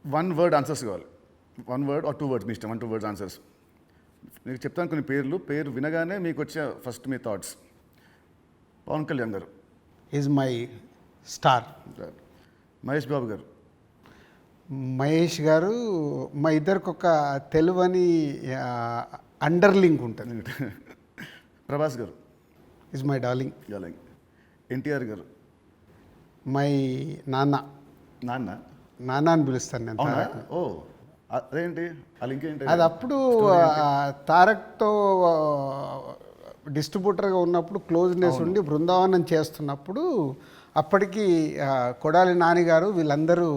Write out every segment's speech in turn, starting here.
One word answers కావాలి. 1 word or 2 words మీ ఇష్టం. 1-2 words answers. మీకు చెప్తాను కొన్ని పేరు వినగానే మీకు వచ్చే ఫస్ట్ మీ థాట్స్. పవన్ కళ్యాణ్ గారు is my star. Mahesh Babu గారు. మహేష్ గారు మా ఇద్దరికి ఒక తెలువని అండర్లింక్ ఉంటుంది. ప్రభాస్ గారు. Is my darling. ఎన్టీఆర్ గారు. మై నాన్న. నాన్న అని పిలుస్తాను నేను. ఓ అదేంటి అది ఇంకేంటి? అది అప్పుడు తారక్తో డిస్ట్రిబ్యూటర్గా ఉన్నప్పుడు క్లోజ్నెస్ ఉండి బృందావనం చేస్తున్నప్పుడు అప్పటికి కొడాలి నానిగారు వీళ్ళందరూ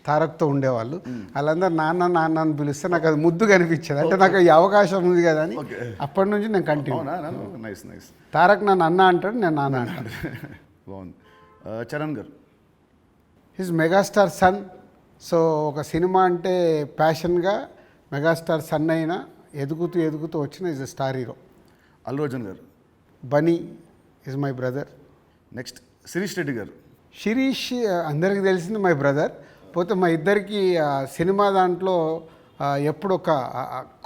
తారక్తో ఉండేవాళ్ళు. వాళ్ళందరూ నాన్న నాన్న అని పిలిస్తే నాకు అది ముద్దు కనిపించేది. అంటే నాకు ఈ అవకాశం ఉంది కదా అని అప్పటి నుంచి నేను కంటిన్యూ. తారక్ నన్ను అన్న అంటాడు, నేను నాన్న అంటాను. బాగుంది. Charan garu. His megastar son. So ఒక సినిమా అంటే ప్యాషన్గా మెగాస్టార్ సన్ అయినా ఎదుగుతూ వచ్చిన is a star hero. Allu Arjun garu. Bunny is my brother. Next Sirish Reddy garu. Sirish అందరికీ తెలిసింది మై బ్రదర్. పోతే మా ఇద్దరికి సినిమా దాంట్లో ఎప్పుడు ఒక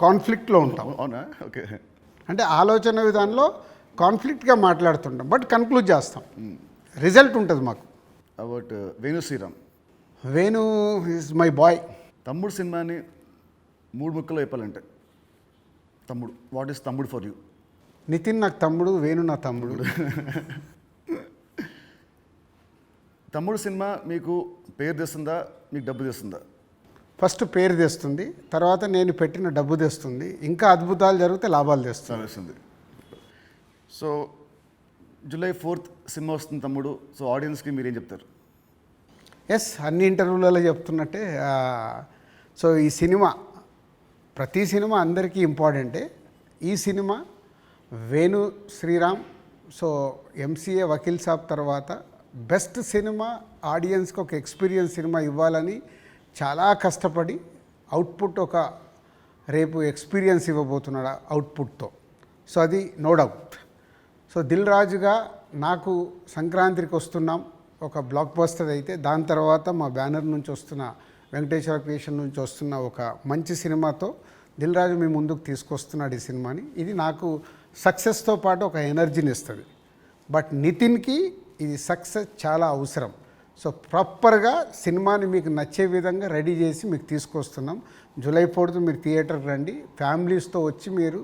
కాన్ఫ్లిక్ట్లో ఉంటాం. అవునా? ఓకే. అంటే ఆలోచన విధానంలో కాన్ఫ్లిక్ట్గా మాట్లాడుతుంటాం, బట్ కన్క్లూడ్ చేస్తాం. రిజల్ట్ ఉంటుంది మాకు. About Venu Sriram. Venu is my boy. Thammudu సినిమాని 3 ముక్కల్లో చెప్పాలంటే తమ్ముడు, what is Thammudu for you? Nitin నాకు తమ్ముడు, వేణు నా తమ్ముడు. తమ్ముడు సినిమా మీకు పేరు తెస్తుందా, మీకు డబ్బు తెస్తుందా? ఫస్ట్ పేరు తెస్తుంది, తర్వాత నేను పెట్టిన డబ్బు తెస్తుంది, ఇంకా అద్భుతాలు జరిగితే లాభాలు తెస్తుంది. సో July 4th సినిమా వస్తుంది తమ్ముడు. సో ఆడియన్స్కి మీరేం చెప్తారు? ఎస్, అన్ని ఇంటర్వ్యూలలో చెప్తున్నట్టే. సో ఈ సినిమా, ప్రతి సినిమా అందరికీ ఇంపార్టెంటే. ఈ cinema Venu Sriram, so MCA Vakeel Saab తర్వాత బెస్ట్ సినిమా, ఆడియన్స్కి ఒక ఎక్స్పీరియన్స్ సినిమా ఇవ్వాలని చాలా కష్టపడి అవుట్పుట్ ఒక రేపు ఎక్స్పీరియన్స్ ఇవ్వబోతున్నాడు అవుట్పుట్తో. సో అది నో డౌట్. సో దిల్ రాజుగా నాకు సంక్రాంతికి వస్తున్నాం ఒక బ్లాక్ బస్టర్ అయితే, దాని తర్వాత మా బ్యానర్ నుంచి వస్తున్న వెంకటేశ్వర క్రియేషన్ నుంచి వస్తున్న ఒక మంచి సినిమాతో దిల్ రాజు మీ ముందుకు తీసుకొస్తున్నాడు ఈ సినిమాని. ఇది నాకు సక్సెస్తో పాటు ఒక ఎనర్జీని ఇస్తుంది. బట్ నితిన్కి ఇది సక్సెస్ చాలా అవసరం. సో ప్రాపర్గా సినిమాని మీకు నచ్చే విధంగా రెడీ చేసి మీకు తీసుకొస్తున్నాం. July 4th మీరు థియేటర్కి రండి, ఫ్యామిలీస్తో వచ్చి మీరు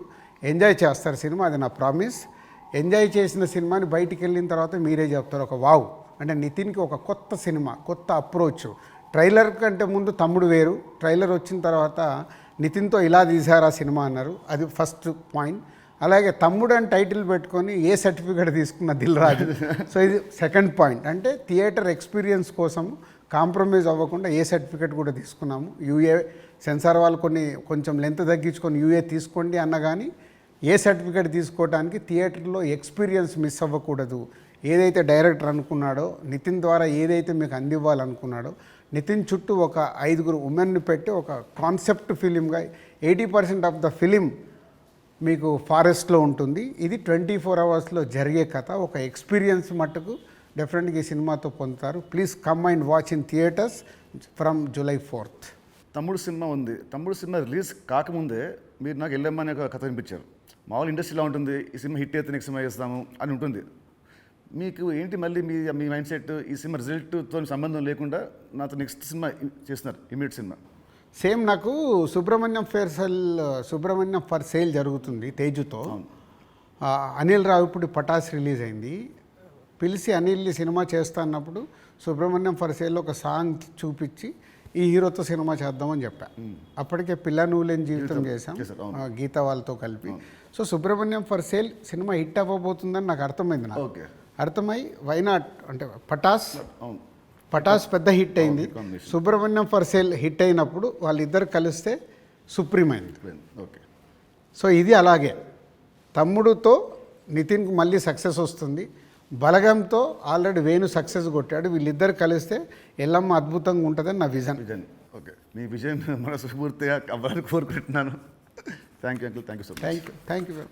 ఎంజాయ్ చేస్తారు సినిమా, అది నా ప్రామిస్. ఎంజాయ్ చేసిన సినిమాని బయటికి వెళ్ళిన తర్వాత మీరే చెప్తారు ఒక వావ్. అంటే నితిన్కి ఒక కొత్త సినిమా, కొత్త అప్రోచ్. ట్రైలర్ కంటే ముందు తమ్ముడు వేరు, ట్రైలర్ వచ్చిన తర్వాత నితిన్తో ఇలా తీశారా సినిమా అన్నారు, అది ఫస్ట్ పాయింట్. అలాగే తమ్ముడు అని టైటిల్ పెట్టుకొని ఏ సర్టిఫికేట్ తీసుకున్న దిల్ రాజు. సో ఇది సెకండ్ పాయింట్. అంటే థియేటర్ ఎక్స్పీరియన్స్ కోసం కాంప్రమైజ్ అవ్వకుండా ఏ సర్టిఫికేట్ కూడా తీసుకున్నాము. యూఏ సెన్సార్ వాళ్ళు కొంచెం లెంత్ తగ్గించుకొని యూఏ తీసుకోండి అన్న కానీ ఏ సర్టిఫికేట్ తీసుకోవడానికి థియేటర్లో ఎక్స్పీరియన్స్ మిస్ అవ్వకూడదు. ఏదైతే డైరెక్టర్ అనుకున్నాడో, నితిన్ ద్వారా ఏదైతే మీకు అందివ్వాలనుకున్నాడో, నితిన్ చుట్టూ ఒక 5 ఉమెన్ని పెట్టి ఒక కాన్సెప్ట్ ఫిలింగా 80% ఆఫ్ ద ఫిలిం మీకు ఫారెస్ట్లో ఉంటుంది. ఇది 24 అవర్స్లో జరిగే కథ. ఒక ఎక్స్పీరియన్స్ మట్టుకు డెఫినెట్గా ఈ సినిమాతో పొందుతారు. Please come and watch in theatres from July 4th. తమ్ముడు సినిమా ఉంది. తమ్ముడు సినిమా రిలీజ్ కాకముందే మీరు నాకు వెళ్ళమ్మని ఒక కథ వినిపించారు. మామూలు ఇండస్ట్రీలో ఉంటుంది, ఈ సినిమా హిట్ అయితే నెక్స్ట్ సినిమా చేస్తాము అని ఉంటుంది. మీకు ఏంటి మళ్ళీ మీ మైండ్ సెట్ ఈ సినిమా రిజల్ట్తో సంబంధం లేకుండా నాతో నెక్స్ట్ సినిమా చేస్తున్నారు, ఇమీడియట్ సినిమా? సేమ్ నాకు సుబ్రహ్మణ్యం ఫర్ సేల్ జరుగుతుంది తేజుతో. అనిల్ రావిపూడి పటాస్ రిలీజ్ అయింది. పిలిచి అనిల్ సినిమా చేస్తా అన్నప్పుడు సుబ్రహ్మణ్యం ఫర్ సేల్లో ఒక సాంగ్ చూపించి ఈ హీరోతో సినిమా చేద్దామని చెప్పా. అప్పటికే పిల్ల నువ్వు లేని జీవితం చేశాం గీత వాళ్ళతో కలిపి. So Subrahmanyam for sale cinema hit అవ్వబోతుందని నాకు అర్థమైంది. నాకు అర్థమై వైనాట్ అంటే పటాస్ పెద్ద హిట్ అయింది. సుబ్రహ్మణ్యం ఫర్ సేల్ హిట్ అయినప్పుడు వాళ్ళిద్దరు కలిస్తే సుప్రీం అయింది. సో ఇది అలాగే తమ్ముడుతో నితిన్కి మళ్ళీ సక్సెస్ వస్తుంది. బలగంతో ఆల్రెడీ వేణు సక్సెస్ కొట్టాడు. వీళ్ళిద్దరు కలిస్తే ఎల్లమ్మ అద్భుతంగా ఉంటుందని నా విజన్. ఓకే, మీ విజన్ మనస్ఫూర్తిగా అవ్వాలని కోరుకుంటున్నాను. Thank you uncle. Thank you so much. Thank you.